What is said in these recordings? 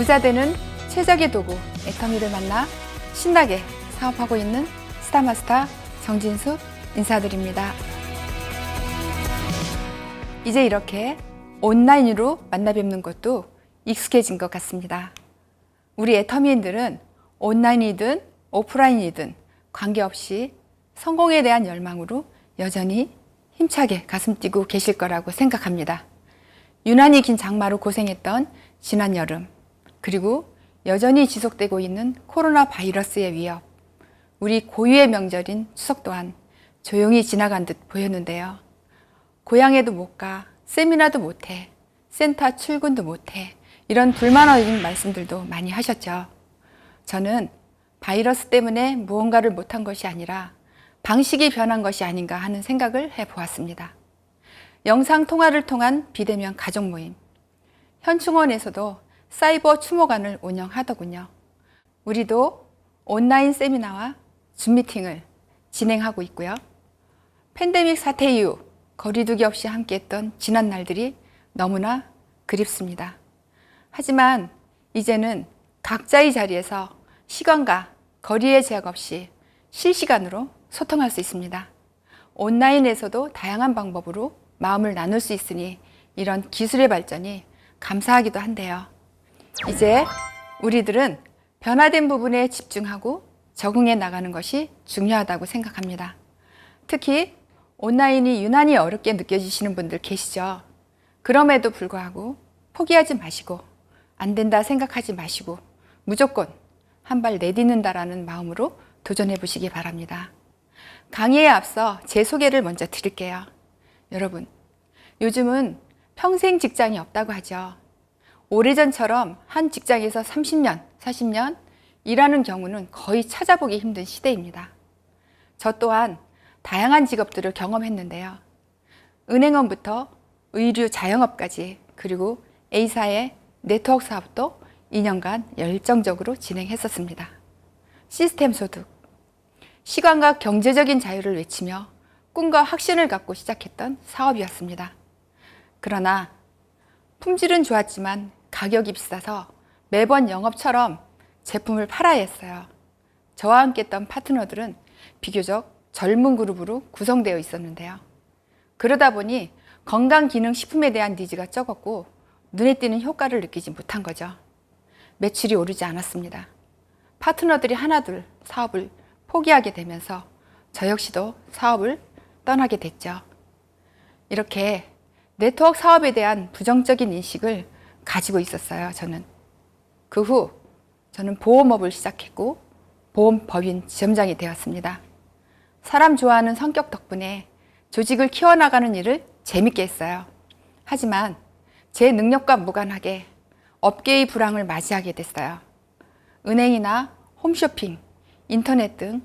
부자되는 최적의 도구 애터미를 만나 신나게 사업하고 있는 스타마스터 정진숙 인사드립니다. 이제 이렇게 온라인으로 만나 뵙는 것도 익숙해진 것 같습니다. 우리 애터미인들은 온라인이든 오프라인이든 관계없이 성공에 대한 열망으로 여전히 힘차게 가슴 뛰고 계실 거라고 생각합니다. 유난히 긴 장마로 고생했던 지난 여름, 그리고 여전히 지속되고 있는 코로나 바이러스의 위협, 우리 고유의 명절인 추석 또한 조용히 지나간 듯 보였는데요. 고향에도 못 가, 세미나도 못해, 센터 출근도 못해, 이런 불만 어린 말씀들도 많이 하셨죠. 저는 바이러스 때문에 무언가를 못한 것이 아니라 방식이 변한 것이 아닌가 하는 생각을 해보았습니다. 영상 통화를 통한 비대면 가족 모임, 현충원에서도 사이버 추모관을 운영하더군요. 우리도 온라인 세미나와 줌 미팅을 진행하고 있고요. 팬데믹 사태 이후 거리두기 없이 함께했던 지난 날들이 너무나 그립습니다. 하지만 이제는 각자의 자리에서 시간과 거리의 제약 없이 실시간으로 소통할 수 있습니다. 온라인에서도 다양한 방법으로 마음을 나눌 수 있으니 이런 기술의 발전이 감사하기도 한데요. 이제 우리들은 변화된 부분에 집중하고 적응해 나가는 것이 중요하다고 생각합니다. 특히 온라인이 유난히 어렵게 느껴지시는 분들 계시죠. 그럼에도 불구하고 포기하지 마시고 안 된다 생각하지 마시고 무조건 한 발 내딛는다라는 마음으로 도전해 보시기 바랍니다. 강의에 앞서 제 소개를 먼저 드릴게요. 여러분, 요즘은 평생 직장이 없다고 하죠. 오래전처럼 한 직장에서 30년, 40년 일하는 경우는 거의 찾아보기 힘든 시대입니다. 저 또한 다양한 직업들을 경험했는데요. 은행원부터 의류 자영업까지, 그리고 A사의 네트워크 사업도 2년간 열정적으로 진행했었습니다. 시스템 소득, 시간과 경제적인 자유를 외치며 꿈과 확신을 갖고 시작했던 사업이었습니다. 그러나 품질은 좋았지만 가격이 비싸서 매번 영업처럼 제품을 팔아야 했어요. 저와 함께 했던 파트너들은 비교적 젊은 그룹으로 구성되어 있었는데요. 그러다 보니 건강기능식품에 대한 니즈가 적었고 눈에 띄는 효과를 느끼지 못한 거죠. 매출이 오르지 않았습니다. 파트너들이 하나둘 사업을 포기하게 되면서 저 역시도 사업을 떠나게 됐죠. 이렇게 네트워크 사업에 대한 부정적인 인식을 가지고 있었어요, 저는. 그 후 저는 보험업을 시작했고 보험법인 지점장이 되었습니다. 사람 좋아하는 성격 덕분에 조직을 키워나가는 일을 재밌게 했어요. 하지만 제 능력과 무관하게 업계의 불황을 맞이하게 됐어요. 은행이나 홈쇼핑, 인터넷 등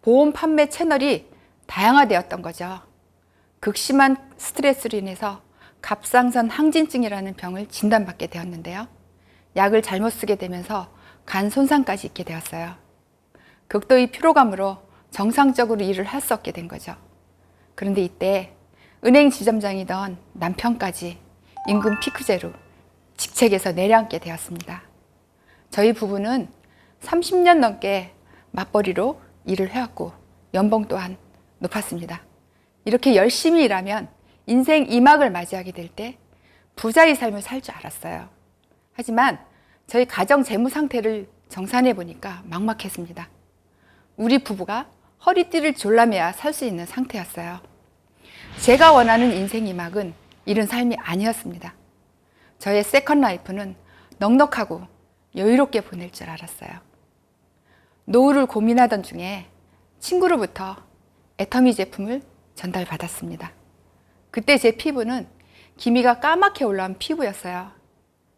보험 판매 채널이 다양화되었던 거죠. 극심한 스트레스로 인해서 갑상선 항진증이라는 병을 진단받게 되었는데요. 약을 잘못 쓰게 되면서 간 손상까지 있게 되었어요. 극도의 피로감으로 정상적으로 일을 할 수 없게 된 거죠. 그런데 이때 은행 지점장이던 남편까지 임금 피크제로 직책에서 내려앉게 되었습니다. 저희 부부는 30년 넘게 맞벌이로 일을 해왔고 연봉 또한 높았습니다. 이렇게 열심히 일하면 인생 2막을 맞이하게 될 때 부자의 삶을 살 줄 알았어요. 하지만 저희 가정 재무 상태를 정산해 보니까 막막했습니다. 우리 부부가 허리띠를 졸라매야 살 수 있는 상태였어요. 제가 원하는 인생 2막은 이런 삶이 아니었습니다. 저의 세컨 라이프는 넉넉하고 여유롭게 보낼 줄 알았어요. 노후를 고민하던 중에 친구로부터 애터미 제품을 전달받았습니다. 그때 제 피부는 기미가 까맣게 올라온 피부였어요.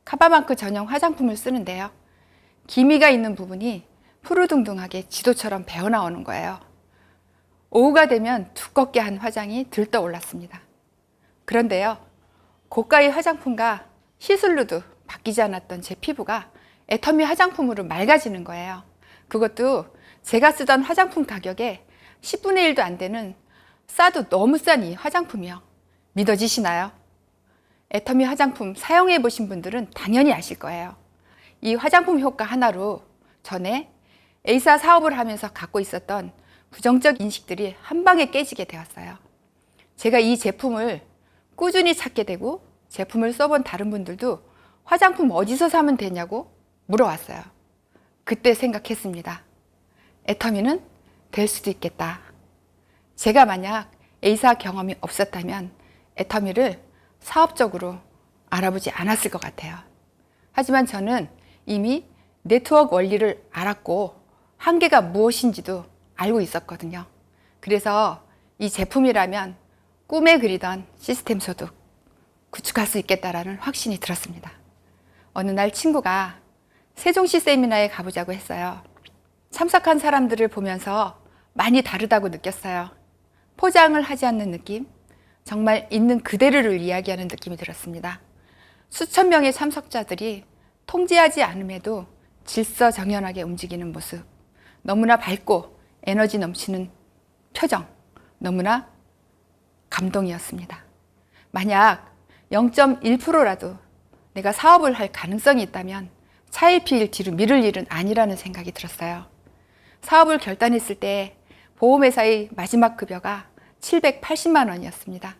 카바만크 전용 화장품을 쓰는데요. 기미가 있는 부분이 푸르둥둥하게 지도처럼 배어나오는 거예요. 오후가 되면 두껍게 한 화장이 들떠올랐습니다. 그런데요, 고가의 화장품과 시술로도 바뀌지 않았던 제 피부가 애터미 화장품으로 맑아지는 거예요. 그것도 제가 쓰던 화장품 가격에 10분의 1도 안 되는 싸도 너무 싼 이 화장품이요. 믿어지시나요? 애터미 화장품 사용해 보신 분들은 당연히 아실 거예요. 이 화장품 효과 하나로 전에 A사 사업을 하면서 갖고 있었던 부정적 인식들이 한 방에 깨지게 되었어요. 제가 이 제품을 꾸준히 찾게 되고 제품을 써본 다른 분들도 화장품 어디서 사면 되냐고 물어왔어요. 그때 생각했습니다. 애터미는 될 수도 있겠다. 제가 만약 A사 경험이 없었다면 애터미를 사업적으로 알아보지 않았을 것 같아요. 하지만 저는 이미 네트워크 원리를 알았고 한계가 무엇인지도 알고 있었거든요. 그래서 이 제품이라면 꿈에 그리던 시스템 소득 구축할 수 있겠다라는 확신이 들었습니다. 어느 날 친구가 세종시 세미나에 가보자고 했어요. 참석한 사람들을 보면서 많이 다르다고 느꼈어요. 포장을 하지 않는 느낌, 정말 있는 그대로를 이야기하는 느낌이 들었습니다. 수천 명의 참석자들이 통제하지 않음에도 질서정연하게 움직이는 모습, 너무나 밝고 에너지 넘치는 표정, 너무나 감동이었습니다. 만약 0.1%라도 내가 사업을 할 가능성이 있다면 차일피일 뒤로 미룰 일은 아니라는 생각이 들었어요. 사업을 결단했을 때 보험회사의 마지막 급여가 780만 원이었습니다.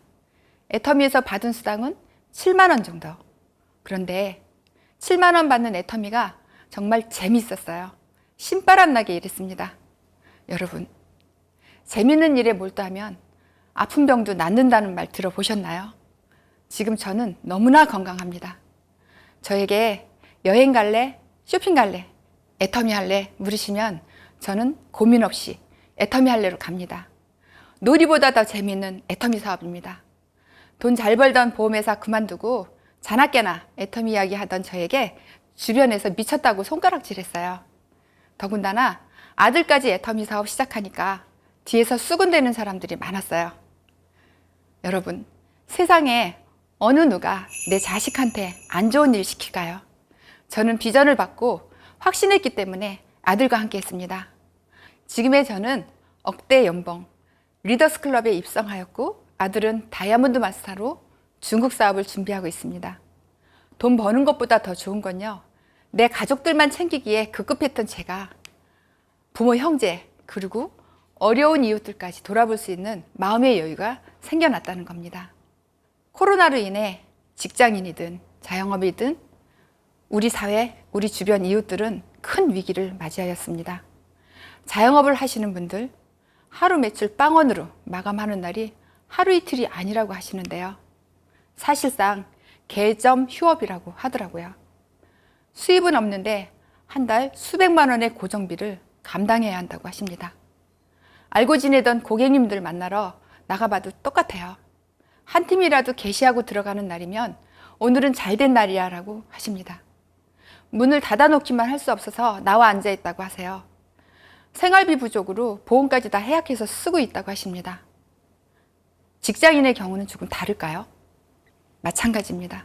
애터미에서 받은 수당은 7만 원 정도. 그런데 7만 원 받는 애터미가 정말 재미있었어요. 신바람 나게 일했습니다. 여러분, 재밌는 일에 몰두하면 아픈 병도 낫는다는 말 들어보셨나요? 지금 저는 너무나 건강합니다. 저에게 여행 갈래? 쇼핑 갈래? 애터미 할래? 물으시면 저는 고민 없이 애터미 할래로 갑니다. 놀이보다 더 재미있는 애터미 사업입니다. 돈 잘 벌던 보험회사 그만두고 자나깨나 애터미 이야기 하던 저에게 주변에서 미쳤다고 손가락질했어요. 더군다나 아들까지 애터미 사업 시작하니까 뒤에서 수군대는 사람들이 많았어요. 여러분, 세상에 어느 누가 내 자식한테 안 좋은 일 시킬까요? 저는 비전을 받고 확신했기 때문에 아들과 함께 했습니다. 지금의 저는 억대 연봉, 리더스 클럽에 입성하였고 아들은 다이아몬드 마스터로 중국 사업을 준비하고 있습니다. 돈 버는 것보다 더 좋은 건요, 내 가족들만 챙기기에 급급했던 제가 부모, 형제, 그리고 어려운 이웃들까지 돌아볼 수 있는 마음의 여유가 생겨났다는 겁니다. 코로나로 인해 직장인이든 자영업이든 우리 사회, 우리 주변 이웃들은 큰 위기를 맞이하였습니다. 자영업을 하시는 분들, 하루 매출 빵원으로 마감하는 날이 하루 이틀이 아니라고 하시는데요. 사실상 개점 휴업이라고 하더라고요. 수입은 없는데 한 달 수백만 원의 고정비를 감당해야 한다고 하십니다. 알고 지내던 고객님들 만나러 나가봐도 똑같아요. 한 팀이라도 개시하고 들어가는 날이면 오늘은 잘된 날이야 라고 하십니다. 문을 닫아놓기만 할 수 없어서 나와 앉아있다고 하세요. 생활비 부족으로 보험까지 다 해약해서 쓰고 있다고 하십니다. 직장인의 경우는 조금 다를까요? 마찬가지입니다.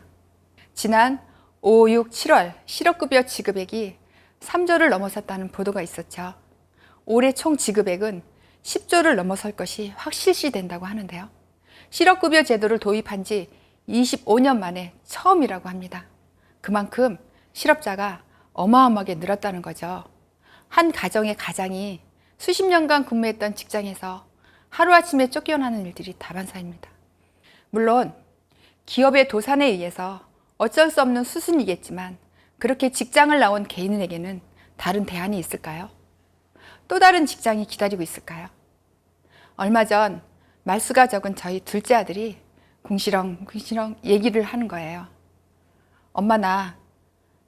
지난 5, 6, 7월 실업급여 지급액이 3조를 넘어섰다는 보도가 있었죠. 올해 총 지급액은 10조를 넘어설 것이 확실시된다고 하는데요. 실업급여 제도를 도입한 지 25년 만에 처음이라고 합니다. 그만큼 실업자가 어마어마하게 늘었다는 거죠. 한 가정의 가장이 수십 년간 근무했던 직장에서 하루아침에 쫓겨나는 일들이 다반사입니다. 물론 기업의 도산에 의해서 어쩔 수 없는 수순이겠지만 그렇게 직장을 나온 개인에게는 다른 대안이 있을까요? 또 다른 직장이 기다리고 있을까요? 얼마 전 말수가 적은 저희 둘째 아들이 궁시렁 얘기를 하는 거예요. 엄마, 나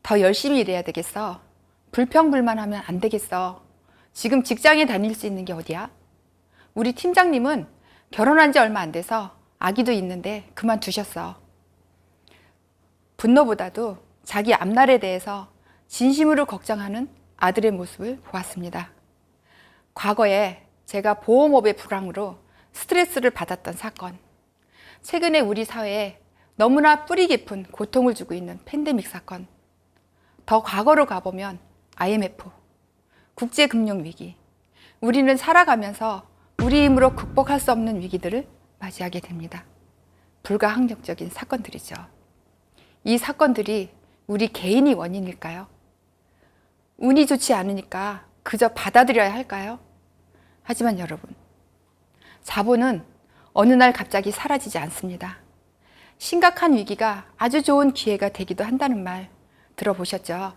더 열심히 일해야 되겠어. 불평불만하면 안 되겠어. 지금 직장에 다닐 수 있는 게 어디야? 우리 팀장님은 결혼한 지 얼마 안 돼서 아기도 있는데 그만두셨어. 분노보다도 자기 앞날에 대해서 진심으로 걱정하는 아들의 모습을 보았습니다. 과거에 제가 보험업의 불황으로 스트레스를 받았던 사건, 최근에 우리 사회에 너무나 뿌리 깊은 고통을 주고 있는 팬데믹 사건, 더 과거로 가보면 IMF, 국제금융위기, 우리는 살아가면서 우리 힘으로 극복할 수 없는 위기들을 맞이하게 됩니다. 불가항력적인 사건들이죠. 이 사건들이 우리 개인이 원인일까요? 운이 좋지 않으니까 그저 받아들여야 할까요? 하지만 여러분, 자본은 어느 날 갑자기 사라지지 않습니다. 심각한 위기가 아주 좋은 기회가 되기도 한다는 말 들어보셨죠?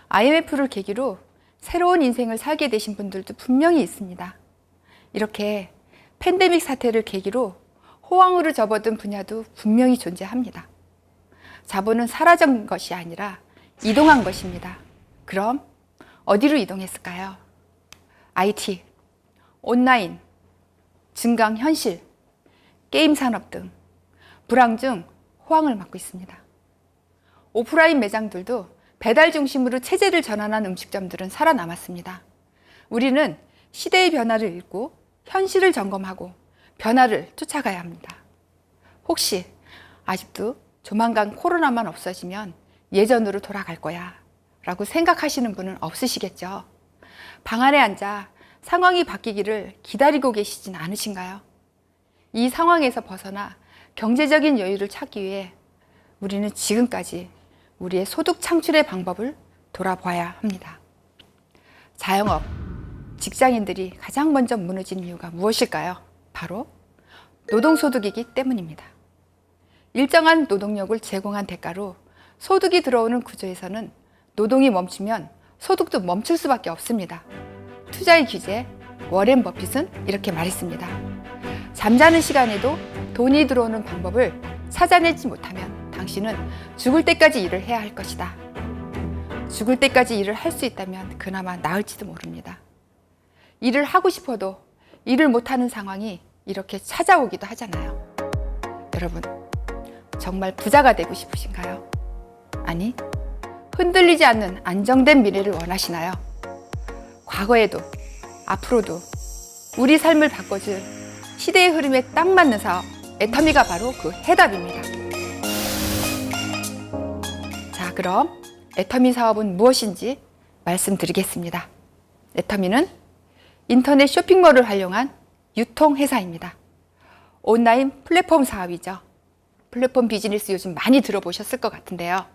IMF를 계기로 새로운 인생을 살게 되신 분들도 분명히 있습니다. 이렇게 팬데믹 사태를 계기로 호황으로 접어든 분야도 분명히 존재합니다. 자본은 사라진 것이 아니라 이동한 것입니다. 그럼 어디로 이동했을까요? IT, 온라인, 증강현실, 게임 산업 등 불황 중 호황을 맞고 있습니다. 오프라인 매장들도 배달 중심으로 체제를 전환한 음식점들은 살아남았습니다. 우리는 시대의 변화를 읽고 현실을 점검하고 변화를 쫓아가야 합니다. 혹시 아직도 조만간 코로나만 없어지면 예전으로 돌아갈 거야 라고 생각하시는 분은 없으시겠죠? 방 안에 앉아 상황이 바뀌기를 기다리고 계시진 않으신가요? 이 상황에서 벗어나 경제적인 여유를 찾기 위해 우리는 지금까지 우리의 소득 창출의 방법을 돌아봐야 합니다. 자영업, 직장인들이 가장 먼저 무너진 이유가 무엇일까요? 바로 노동소득이기 때문입니다. 일정한 노동력을 제공한 대가로 소득이 들어오는 구조에서는 노동이 멈추면 소득도 멈출 수밖에 없습니다. 투자의 규제, 워렌 버핏은 이렇게 말했습니다. 잠자는 시간에도 돈이 들어오는 방법을 찾아내지 못하면 당신은 죽을 때까지 일을 해야 할 것이다. 죽을 때까지 일을 할 수 있다면 그나마 나을지도 모릅니다. 일을 하고 싶어도 일을 못하는 상황이 이렇게 찾아오기도 하잖아요. 여러분, 정말 부자가 되고 싶으신가요? 아니, 흔들리지 않는 안정된 미래를 원하시나요? 과거에도 앞으로도 우리 삶을 바꿔줄 시대의 흐름에 딱 맞는 사업, 애터미가 바로 그 해답입니다. 자, 그럼 애터미 사업은 무엇인지 말씀드리겠습니다. 애터미는 인터넷 쇼핑몰을 활용한 유통회사입니다. 온라인 플랫폼 사업이죠. 플랫폼 비즈니스 요즘 많이 들어보셨을 것 같은데요.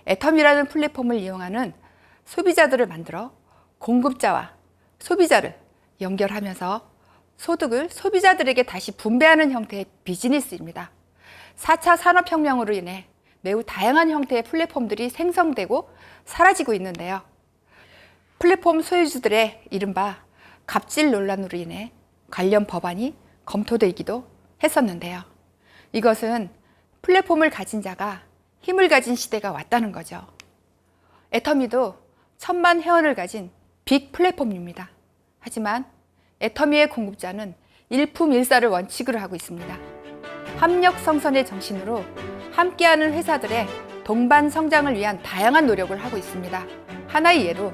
애터미라는 플랫폼을 이용하는 소비자들을 만들어 공급자와 소비자를 연결하면서 소득을 소비자들에게 다시 분배하는 형태의 비즈니스입니다. 4차 산업혁명으로 인해 매우 다양한 형태의 플랫폼들이 생성되고 사라지고 있는데요. 플랫폼 소유주들의 이른바 갑질 논란으로 인해 관련 법안이 검토되기도 했었는데요. 이것은 플랫폼을 가진 자가 힘을 가진 시대가 왔다는 거죠. 애터미도 1000만 회원을 가진 빅 플랫폼입니다. 하지만 애터미의 공급자는 일품일사를 원칙으로 하고 있습니다. 합력성선의 정신으로 함께하는 회사들의 동반 성장을 위한 다양한 노력을 하고 있습니다. 하나의 예로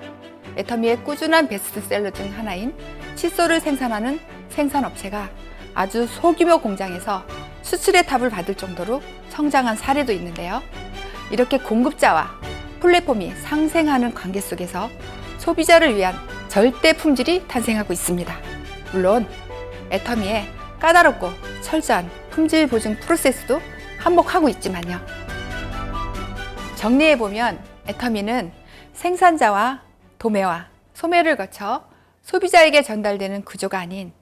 애터미의 꾸준한 베스트셀러 중 하나인 칫솔을 생산하는 생산업체가 아주 소규모 공장에서 수출의 탑을 받을 정도로 성장한 사례도 있는데요. 이렇게 공급자와 플랫폼이 상생하는 관계 속에서 소비자를 위한 절대 품질이 탄생하고 있습니다. 물론 애터미의 까다롭고 철저한 품질 보증 프로세스도 한몫하고 있지만요. 정리해보면 애터미는 생산자와 도매와 소매를 거쳐 소비자에게 전달되는 구조가 아닌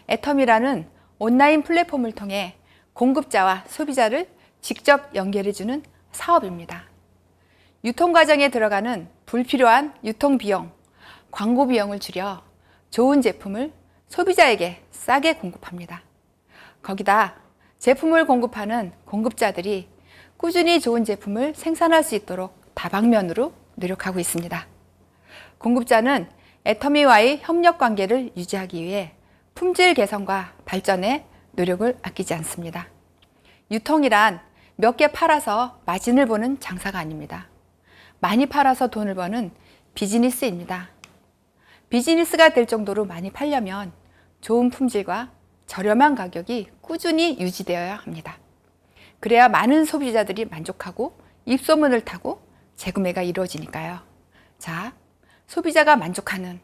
애터미라는 온라인 플랫폼을 통해 공급자와 소비자를 직접 연결해주는 사업입니다. 유통 과정에 들어가는 불필요한 유통 비용, 광고 비용을 줄여 좋은 제품을 소비자에게 싸게 공급합니다. 거기다 제품을 공급하는 공급자들이 꾸준히 좋은 제품을 생산할 수 있도록 다방면으로 노력하고 있습니다. 공급자는 애터미와의 협력 관계를 유지하기 위해 품질 개선과 발전에 노력을 아끼지 않습니다. 유통이란 몇 개 팔아서 마진을 보는 장사가 아닙니다. 많이 팔아서 돈을 버는 비즈니스입니다. 비즈니스가 될 정도로 많이 팔려면 좋은 품질과 저렴한 가격이 꾸준히 유지되어야 합니다. 그래야 많은 소비자들이 만족하고 입소문을 타고 재구매가 이루어지니까요. 자, 소비자가 만족하는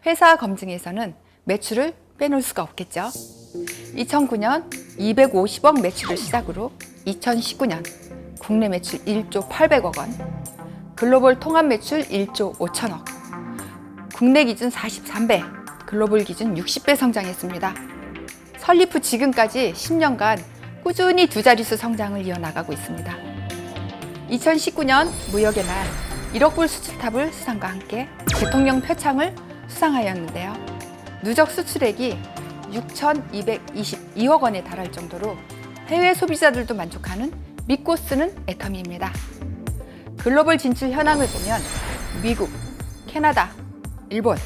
회사 검증에서는 매출을 빼놓을 수가 없겠죠. 2009년 250억 매출을 시작으로 2019년 국내 매출 1조 800억 원, 글로벌 통합 매출 1조 5천억, 국내 기준 43배, 글로벌 기준 60배 성장했습니다. 설립 후 지금까지 10년간 꾸준히 두 자릿수 성장을 이어나가고 있습니다. 2019년 무역의 날 1억 불 수출탑을 수상과 함께 대통령 표창을 수상하였는데요. 누적 수출액이 6,222억 원에 달할 정도로 해외 소비자들도 만족하는 믿고 쓰는 애터미입니다. 글로벌 진출 현황을 보면 미국, 캐나다, 일본,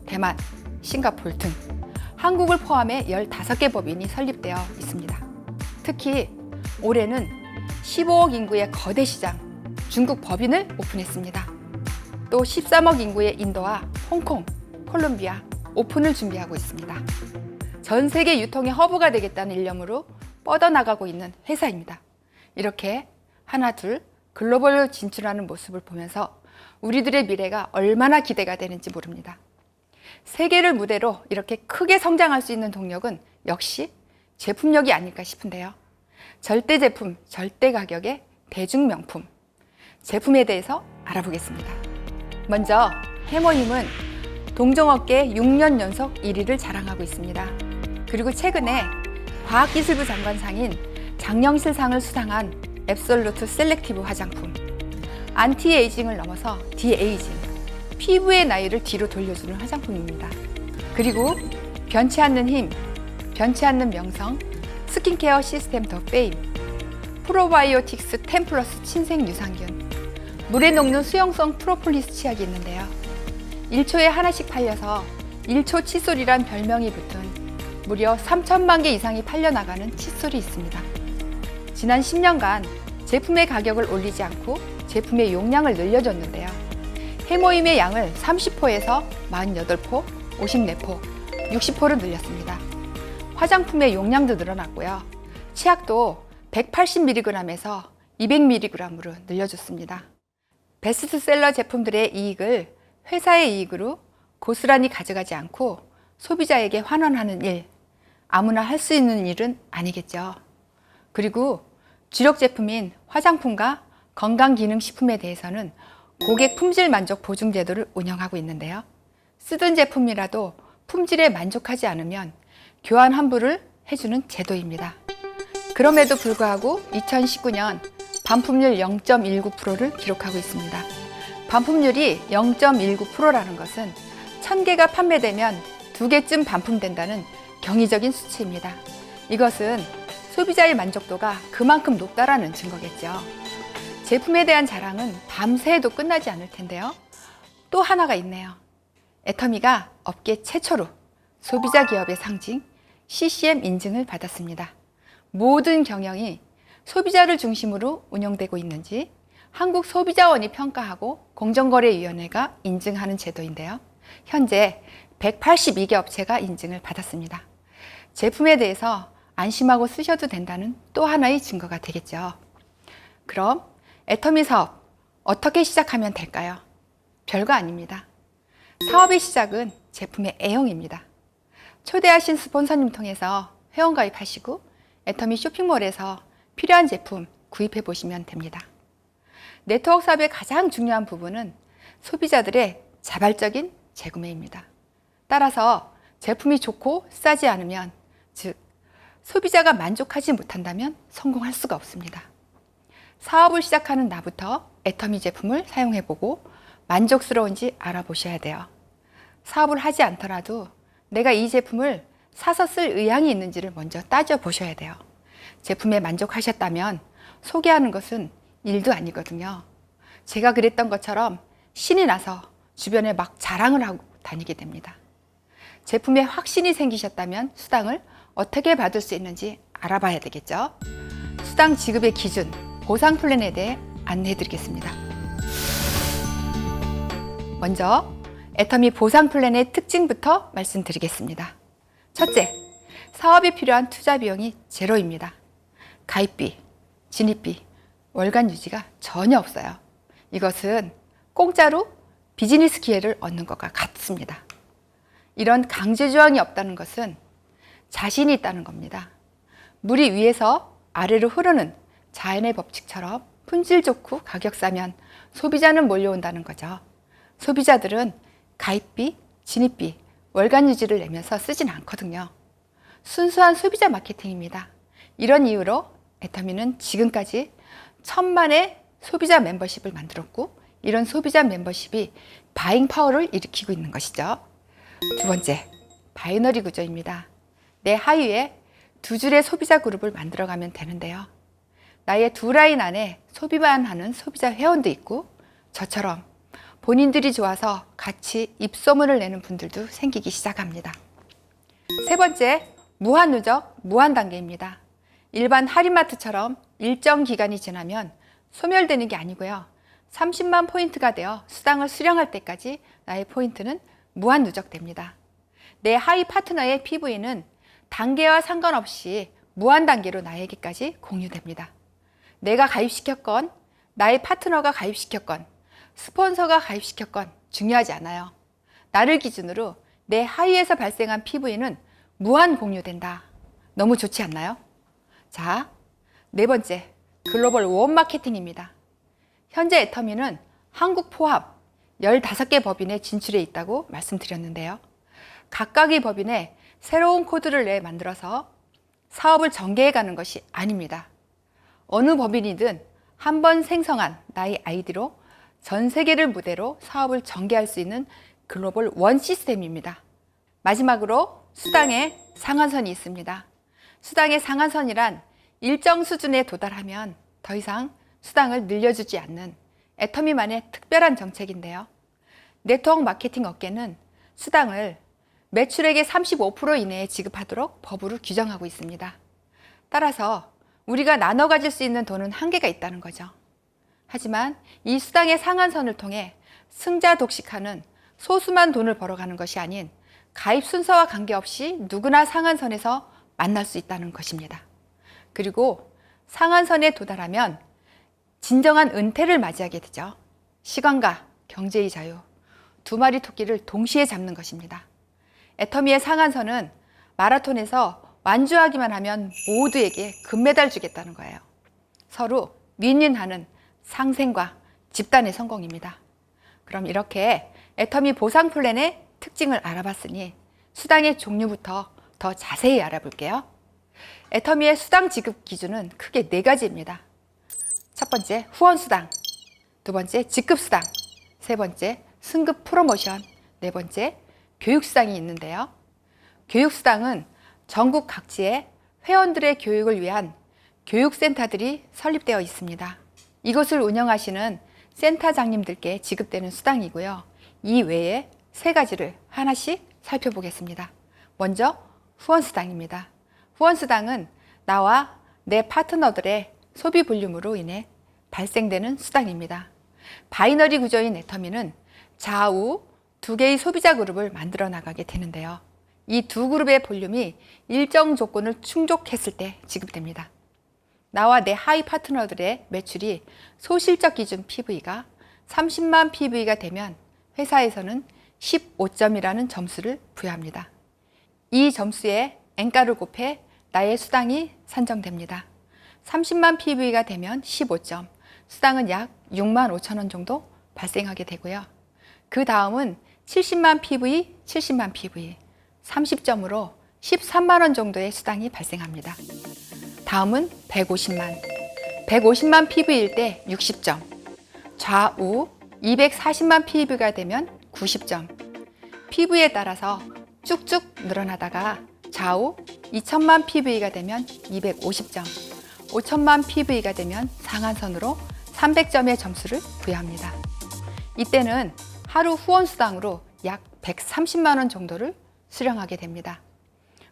대만, 싱가포르 등 한국을 포함해 15개 법인이 설립되어 있습니다. 특히 올해는 15억 인구의 거대 시장, 중국 법인을 오픈했습니다. 또 13억 인구의 인도와 홍콩, 콜롬비아 오픈을 준비하고 있습니다. 전 세계 유통의 허브가 되겠다는 일념으로 뻗어나가고 있는 회사입니다. 이렇게 하나 둘 글로벌로 진출하는 모습을 보면서 우리들의 미래가 얼마나 기대가 되는지 모릅니다. 세계를 무대로 이렇게 크게 성장할 수 있는 동력은 역시 제품력이 아닐까 싶은데요. 절대 제품, 절대 가격의 대중 명품. 제품에 대해서 알아보겠습니다. 먼저 해머힘은 동종업계 6년 연속 1위를 자랑하고 있습니다. 그리고 최근에 과학기술부 장관상인 장영실상을 수상한 앱솔루트 셀렉티브 화장품. 안티에이징을 넘어서 디에이징, 피부의 나이를 뒤로 돌려주는 화장품입니다. 그리고 변치 않는 힘, 변치 않는 명성, 스킨케어 시스템 더 페임, 프로바이오틱스 10플러스 친생 유산균, 물에 녹는 수용성 프로폴리스 치약이 있는데요. 1초에 하나씩 팔려서 1초 칫솔이란 별명이 붙은 무려 3천만 개 이상이 팔려나가는 칫솔이 있습니다. 지난 10년간 제품의 가격을 올리지 않고 제품의 용량을 늘려줬는데요. 해모임의 양을 30포에서 48포, 54포, 60포로 늘렸습니다. 화장품의 용량도 늘어났고요. 치약도 180mg에서 200mg으로 늘려줬습니다. 베스트셀러 제품들의 이익을 회사의 이익으로 고스란히 가져가지 않고 소비자에게 환원하는 일, 아무나 할 수 있는 일은 아니겠죠. 그리고 주력 제품인 화장품과 건강기능식품에 대해서는 고객 품질 만족 보증 제도를 운영하고 있는데요. 쓰던 제품이라도 품질에 만족하지 않으면 교환 환불을 해주는 제도입니다. 그럼에도 불구하고 2019년 반품률 0.19%를 기록하고 있습니다. 반품률이 0.19%라는 것은 1000개가 판매되면 2개쯤 반품된다는 경이적인 수치입니다. 이것은 소비자의 만족도가 그만큼 높다라는 증거겠죠. 제품에 대한 자랑은 밤새도 끝나지 않을 텐데요. 또 하나가 있네요. 애터미가 업계 최초로 소비자 기업의 상징 CCM 인증을 받았습니다. 모든 경영이 소비자를 중심으로 운영되고 있는지 한국소비자원이 평가하고 공정거래위원회가 인증하는 제도인데요. 현재 182개 업체가 인증을 받았습니다. 제품에 대해서 안심하고 쓰셔도 된다는 또 하나의 증거가 되겠죠. 그럼 애터미 사업 어떻게 시작하면 될까요? 별거 아닙니다. 사업의 시작은 제품의 애용입니다. 초대하신 스폰서님 통해서 회원가입하시고 애터미 쇼핑몰에서 필요한 제품 구입해 보시면 됩니다. 네트워크 사업의 가장 중요한 부분은 소비자들의 자발적인 재구매입니다. 따라서 제품이 좋고 싸지 않으면, 즉 소비자가 만족하지 못한다면 성공할 수가 없습니다. 사업을 시작하는 나부터 애터미 제품을 사용해보고 만족스러운지 알아보셔야 돼요. 사업을 하지 않더라도 내가 이 제품을 사서 쓸 의향이 있는지를 먼저 따져보셔야 돼요. 제품에 만족하셨다면 소개하는 것은 일도 아니거든요. 제가 그랬던 것처럼 신이 나서 주변에 막 자랑을 하고 다니게 됩니다. 제품에 확신이 생기셨다면 수당을 어떻게 받을 수 있는지 알아봐야 되겠죠. 수당 지급의 기준, 보상 플랜에 대해 안내해 드리겠습니다. 먼저 애터미 보상 플랜의 특징부터 말씀드리겠습니다. 첫째, 사업에 필요한 투자 비용이 제로입니다. 가입비, 진입비, 월간 유지가 전혀 없어요. 이것은 공짜로 비즈니스 기회를 얻는 것과 같습니다. 이런 강제 조항이 없다는 것은 자신이 있다는 겁니다. 물이 위에서 아래로 흐르는 자연의 법칙처럼 품질 좋고 가격 싸면 소비자는 몰려온다는 거죠. 소비자들은 가입비, 진입비, 월간 유지를 내면서 쓰진 않거든요. 순수한 소비자 마케팅입니다. 이런 이유로 애터미는 지금까지 1000만의 소비자 멤버십을 만들었고, 이런 소비자 멤버십이 바잉 파워를 일으키고 있는 것이죠. 두 번째, 바이너리 구조입니다. 내 하위에 두 줄의 소비자 그룹을 만들어가면 되는데요. 나의 두 라인 안에 소비만 하는 소비자 회원도 있고, 저처럼 본인들이 좋아서 같이 입소문을 내는 분들도 생기기 시작합니다. 세 번째, 무한 누적, 무한 단계입니다. 일반 할인마트처럼 일정 기간이 지나면 소멸되는 게 아니고요. 30만 포인트가 되어 수당을 수령할 때까지 나의 포인트는 무한 누적됩니다. 내 하위 파트너의 PV는 단계와 상관없이 무한 단계로 나에게까지 공유됩니다. 내가 가입시켰건, 나의 파트너가 가입시켰건, 스폰서가 가입시켰건 중요하지 않아요. 나를 기준으로 내 하위에서 발생한 PV는 무한 공유된다. 너무 좋지 않나요? 자, 네 번째, 글로벌 원 마케팅입니다. 현재 애터미는 한국 포함 15개 법인에 진출해 있다고 말씀드렸는데요. 각각의 법인에 새로운 코드를 내 만들어서 사업을 전개해 가는 것이 아닙니다. 어느 법인이든 한 번 생성한 나의 아이디로 전 세계를 무대로 사업을 전개할 수 있는 글로벌 원 시스템입니다. 마지막으로 수당의 상한선이 있습니다. 수당의 상한선이란 일정 수준에 도달하면 더 이상 수당을 늘려주지 않는 애터미만의 특별한 정책인데요. 네트워크 마케팅 업계는 수당을 매출액의 35% 이내에 지급하도록 법으로 규정하고 있습니다. 따라서 우리가 나눠 가질 수 있는 돈은 한계가 있다는 거죠. 하지만 이 수당의 상한선을 통해 승자 독식하는 소수만 돈을 벌어가는 것이 아닌 가입 순서와 관계없이 누구나 상한선에서 만날 수 있다는 것입니다. 그리고 상한선에 도달하면 진정한 은퇴를 맞이하게 되죠. 시간과 경제의 자유, 두 마리 토끼를 동시에 잡는 것입니다. 애터미의 상한선은 마라톤에서 완주하기만 하면 모두에게 금메달 주겠다는 거예요. 서로 윈윈하는 상생과 집단의 성공입니다. 그럼 이렇게 애터미 보상 플랜의 특징을 알아봤으니 수당의 종류부터 더 자세히 알아볼게요. 애터미의 수당 지급 기준은 크게 4가지입니다. 첫 번째, 후원 수당. 두 번째, 직급 수당. 세 번째, 승급 프로모션. 네 번째, 교육 수당이 있는데요. 교육 수당은 전국 각지에 회원들의 교육을 위한 교육센터들이 설립되어 있습니다. 이곳을 운영하시는 센터장님들께 지급되는 수당이고요. 이 외에 3가지를 하나씩 살펴보겠습니다. 먼저 후원수당입니다. 후원수당은 나와 내 파트너들의 소비 볼륨으로 인해 발생되는 수당입니다. 바이너리 구조인 애터미는 좌우 2개의 소비자 그룹을 만들어 나가게 되는데요. 이 두 그룹의 볼륨이 일정 조건을 충족했을 때 지급됩니다. 나와 내 하위 파트너들의 매출이 소실적 기준 PV가 30만 PV가 되면 회사에서는 15점이라는 점수를 부여합니다. 이 점수에 N가를 곱해 나의 수당이 산정됩니다. 30만 PV가 되면 15점, 수당은 약 6만 5천 원 정도 발생하게 되고요. 그 다음은 70만 PV, 70만 PV, 30점으로 13만 원 정도의 수당이 발생합니다. 다음은 150만 PV일 때 60점, 좌우 240만 PV가 되면 90점, PV에 따라서 쭉쭉 늘어나다가 좌우 2천만 PV가 되면 250점, 5천만 PV가 되면 상한선으로 300점의 점수를 부여합니다. 이때는 하루 후원수당으로 약 130만 원 정도를 수령하게 됩니다.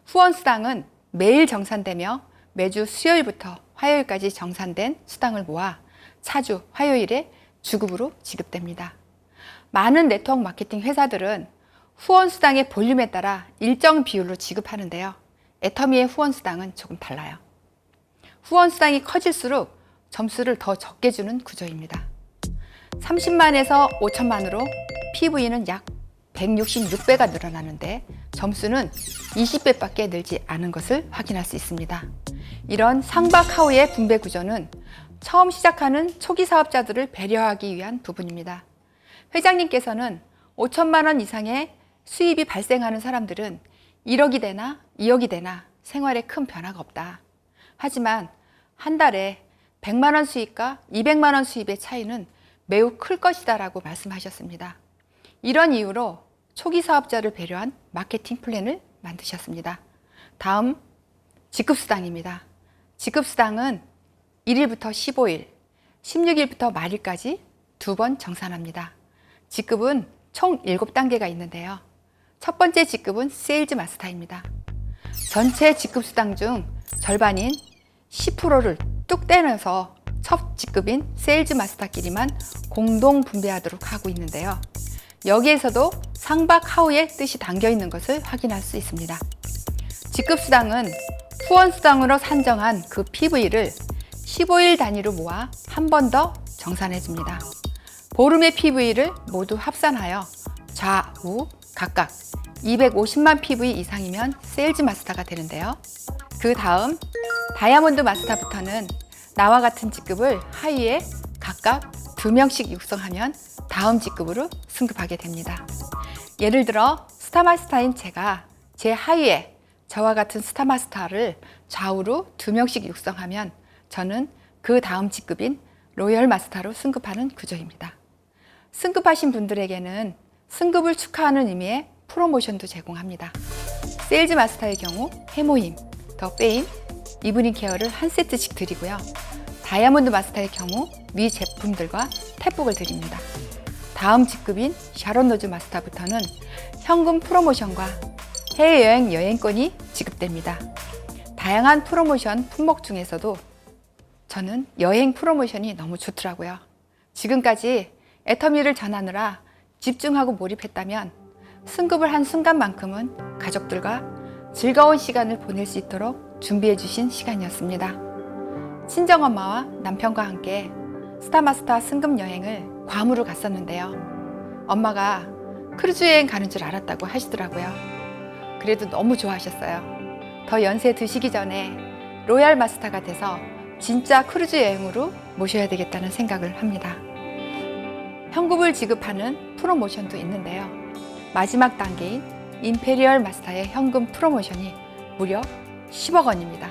후원수당은 매일 정산되며 매주 수요일부터 화요일까지 정산된 수당을 모아 차주 화요일에 주급으로 지급됩니다. 많은 네트워크 마케팅 회사들은 후원수당의 볼륨에 따라 일정 비율로 지급하는데요. 애터미의 후원수당은 조금 달라요. 후원수당이 커질수록 점수를 더 적게 주는 구조입니다. 30만에서 5천만으로 PV는 약 166배가 늘어나는데 점수는 20배밖에 늘지 않은 것을 확인할 수 있습니다. 이런 상박 하우의 분배 구조는 처음 시작하는 초기 사업자들을 배려하기 위한 부분입니다. 회장님께서는 5천만 원 이상의 수입이 발생하는 사람들은 1억이 되나 2억이 되나 생활에 큰 변화가 없다. 하지만 한 달에 100만 원 수입과 200만 원 수입의 차이는 매우 클 것이다 라고 말씀하셨습니다. 이런 이유로 초기 사업자를 배려한 마케팅 플랜을 만드셨습니다. 다음, 직급수당입니다. 직급수당은 1일부터 15일, 16일부터 말일까지 2번 정산합니다. 직급은 총 7단계가 있는데요. 첫 번째 직급은 세일즈 마스터입니다. 전체 직급수당 중 절반인 10%를 뚝 떼내서 첫 직급인 세일즈 마스터끼리만 공동 분배하도록 하고 있는데요. 여기에서도 상박 하우의 뜻이 담겨 있는 것을 확인할 수 있습니다. 직급수당은 후원수당으로 산정한 그 PV를 15일 단위로 모아 한 번 더 정산해 줍니다. 보름의 PV를 모두 합산하여 좌우 각각 250만 PV 이상이면 세일즈 마스터가 되는데요. 그 다음 다이아몬드 마스터부터는 나와 같은 직급을 하위에 각각 2명씩 육성하면 다음 직급으로 승급하게 됩니다. 예를 들어 스타마스터인 제가 제 하위에 저와 같은 스타마스터를 좌우로 2명씩 육성하면 저는 그 다음 직급인 로열 마스터로 승급하는 구조입니다. 승급하신 분들에게는 승급을 축하하는 의미의 프로모션도 제공합니다. 세일즈 마스터의 경우 해모임, 더 페임, 이브닝 케어를 한 세트씩 드리고요. 다이아몬드 마스터의 경우 위 제품들과 탭북을 드립니다. 다음 직급인 샤론 로즈 마스터부터는 현금 프로모션과 해외여행 여행권이 지급됩니다. 다양한 프로모션 품목 중에서도 저는 여행 프로모션이 너무 좋더라고요. 지금까지 애터미를 전하느라 집중하고 몰입했다면 승급을 한 순간만큼은 가족들과 즐거운 시간을 보낼 수 있도록 준비해 주신 시간이었습니다. 친정엄마와 남편과 함께 스타마스터 승급 여행을 괌으로 갔었는데요. 엄마가 크루즈 여행 가는 줄 알았다고 하시더라고요. 그래도 너무 좋아하셨어요. 더 연세 드시기 전에 로얄 마스터가 돼서 진짜 크루즈 여행으로 모셔야 되겠다는 생각을 합니다. 현금을 지급하는 프로모션도 있는데요. 마지막 단계인 임페리얼 마스터의 현금 프로모션이 무려 10억 원입니다.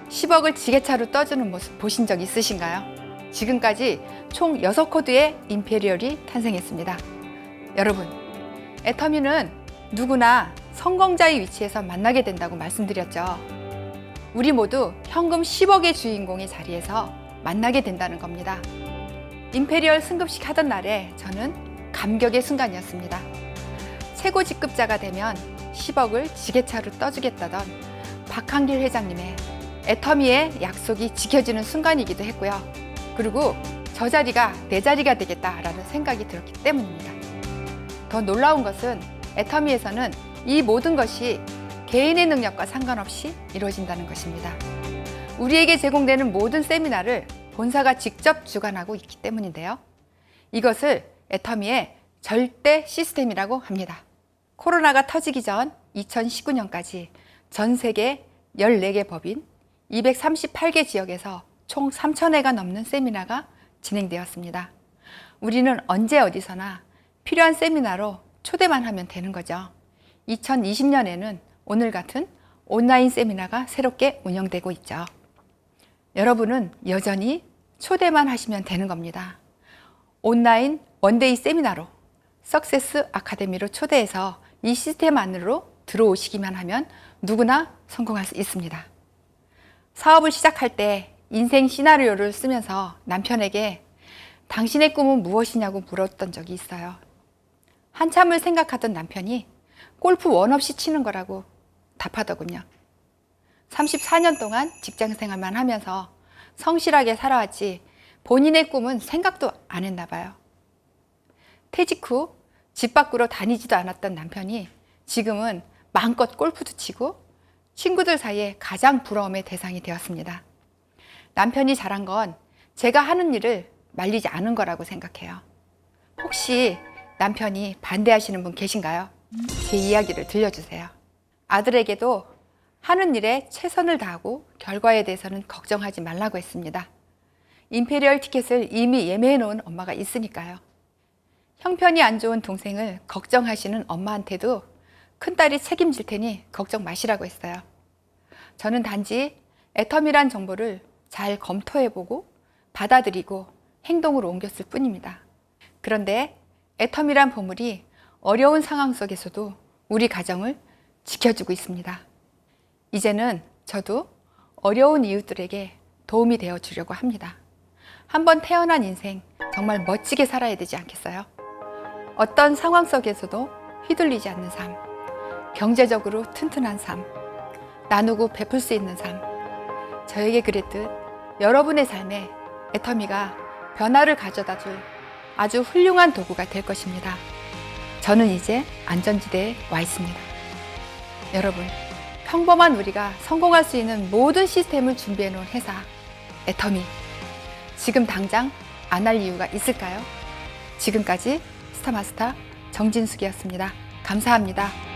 10억을 지게차로 떠주는 모습 보신 적 있으신가요? 지금까지 총 6코드의 임페리얼이 탄생했습니다. 여러분, 애터미는 누구나 성공자의 위치에서 만나게 된다고 말씀드렸죠. 우리 모두 현금 10억의 주인공의 자리에서 만나게 된다는 겁니다. 임페리얼 승급식 하던 날에 저는 감격의 순간이었습니다. 최고 직급자가 되면 10억을 지게차로 떠주겠다던 박한길 회장님의 애터미의 약속이 지켜지는 순간이기도 했고요. 그리고 저 자리가 내 자리가 되겠다라는 생각이 들었기 때문입니다. 더 놀라운 것은 애터미에서는 이 모든 것이 개인의 능력과 상관없이 이루어진다는 것입니다. 우리에게 제공되는 모든 세미나를 본사가 직접 주관하고 있기 때문인데요. 이것을 애터미의 절대 시스템이라고 합니다. 코로나가 터지기 전 2019년까지 전 세계 14개 법인 238개 지역에서 총 3,000회가 넘는 세미나가 진행되었습니다. 우리는 언제 어디서나 필요한 세미나로 초대만 하면 되는 거죠. 2020년에는 오늘 같은 온라인 세미나가 새롭게 운영되고 있죠. 여러분은 여전히 초대만 하시면 되는 겁니다. 온라인 원데이 세미나로 석세스 아카데미로 초대해서 이 시스템 안으로 들어오시기만 하면 누구나 성공할 수 있습니다. 사업을 시작할 때 인생 시나리오를 쓰면서 남편에게 당신의 꿈은 무엇이냐고 물었던 적이 있어요. 한참을 생각하던 남편이 골프 원 없이 치는 거라고 답하더군요. 34년 동안 직장 생활만 하면서 성실하게 살아왔지 본인의 꿈은 생각도 안 했나 봐요. 퇴직 후 집 밖으로 다니지도 않았던 남편이 지금은 마음껏 골프도 치고 친구들 사이에 가장 부러움의 대상이 되었습니다. 남편이 잘한 건 제가 하는 일을 말리지 않은 거라고 생각해요. 혹시 남편이 반대하시는 분 계신가요? 제 이야기를 들려주세요. 아들에게도 하는 일에 최선을 다하고 결과에 대해서는 걱정하지 말라고 했습니다. 임페리얼 티켓을 이미 예매해 놓은 엄마가 있으니까요. 형편이 안 좋은 동생을 걱정하시는 엄마한테도 큰딸이 책임질 테니 걱정 마시라고 했어요. 저는 단지 애텀이란 정보를 잘 검토해보고 받아들이고 행동으로 옮겼을 뿐입니다. 그런데 애텀이란 보물이 어려운 상황 속에서도 우리 가정을 지켜주고 있습니다. 이제는 저도 어려운 이웃들에게 도움이 되어 주려고 합니다. 한번 태어난 인생 정말 멋지게 살아야 되지 않겠어요? 어떤 상황 속에서도 휘둘리지 않는 삶, 경제적으로 튼튼한 삶, 나누고 베풀 수 있는 삶. 저에게 그랬듯 여러분의 삶에 애터미가 변화를 가져다 줄 아주 훌륭한 도구가 될 것입니다. 저는 이제 안전지대에 와 있습니다. 여러분, 평범한 우리가 성공할 수 있는 모든 시스템을 준비해 놓은 회사 애터미, 지금 당장 안 할 이유가 있을까요? 지금까지 스타마스터 정진숙이었습니다. 감사합니다.